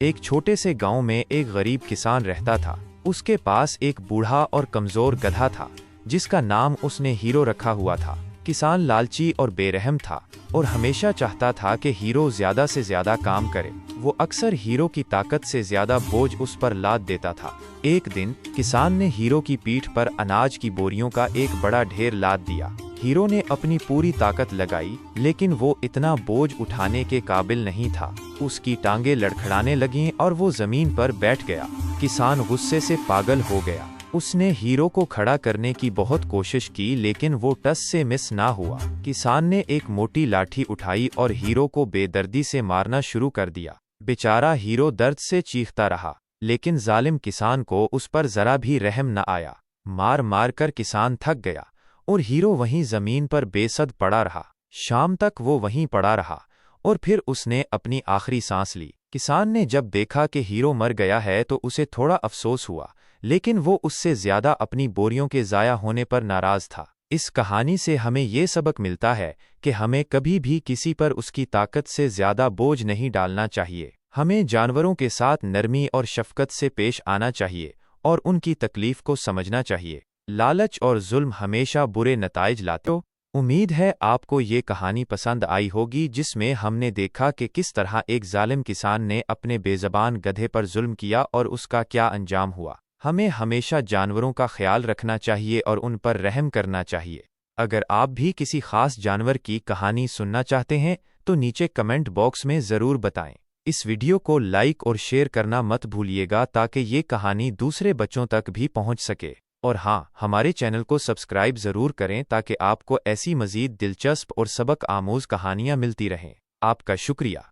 एक छोटे से गांव में एक गरीब किसान रहता था। उसके पास एक बूढ़ा और कमजोर गधा था जिसका नाम उसने हीरो रखा हुआ था। किसान लालची और बेरहम था और हमेशा चाहता था कि हीरो ज्यादा से ज्यादा काम करे। वो अक्सर हीरो की ताकत से ज्यादा बोझ उस पर लाद देता था। एक दिन किसान ने हीरो की पीठ पर अनाज की बोरियों का एक बड़ा ढेर लाद दिया। हीरो ने अपनी पूरी ताकत लगाई लेकिन वो इतना बोझ उठाने के काबिल नहीं था। उसकी टांगें लड़खड़ाने लगीं और वो जमीन पर बैठ गया। किसान गुस्से से पागल हो गया। उसने हीरो को खड़ा करने की बहुत कोशिश की लेकिन वो टस से मिस ना हुआ। किसान ने एक मोटी लाठी उठाई और हीरो को बेदर्दी से मारना शुरू कर दिया। बेचारा हीरो दर्द से चीखता रहा लेकिन जालिम किसान को उस पर जरा भी रहम न आया। मार मार कर किसान थक गया और हीरो वहीं जमीन पर बेसद पड़ा रहा। शाम तक वो वहीं पड़ा रहा और फिर उसने अपनी आखिरी सांस ली। किसान ने जब देखा कि हीरो मर गया है तो उसे थोड़ा अफसोस हुआ लेकिन वो उससे ज्यादा अपनी बोरियों के ज़ाया होने पर नाराज था। इस कहानी से हमें ये सबक मिलता है कि हमें कभी भी किसी पर उसकी ताकत से ज्यादा बोझ नहीं डालना चाहिए। हमें जानवरों के साथ नरमी और शफकत से पेश आना चाहिए और उनकी तकलीफ को समझना चाहिए। लालच और जुल्म हमेशा बुरे नताइज लाते हो। उम्मीद है आपको ये कहानी पसंद आई होगी जिसमें हमने देखा कि किस तरह एक जालिम किसान ने अपने बेज़बान गधे पर जुल्म किया और उसका क्या अंजाम हुआ। हमें हमेशा जानवरों का ख्याल रखना चाहिए और उन पर रहम करना चाहिए। अगर आप भी किसी खास जानवर की कहानी सुनना चाहते हैं तो नीचे कमेंट बॉक्स में ज़रूर बताएं। इस वीडियो को लाइक और शेयर करना मत भूलिएगा ताकि ये कहानी दूसरे बच्चों तक भी पहुंच सके। और हाँ, हमारे चैनल को सब्सक्राइब ज़रूर करें ताकि आपको ऐसी मज़ीद दिलचस्प और सबक आमूज़ कहानियाँ मिलती रहें। आपका शुक्रिया।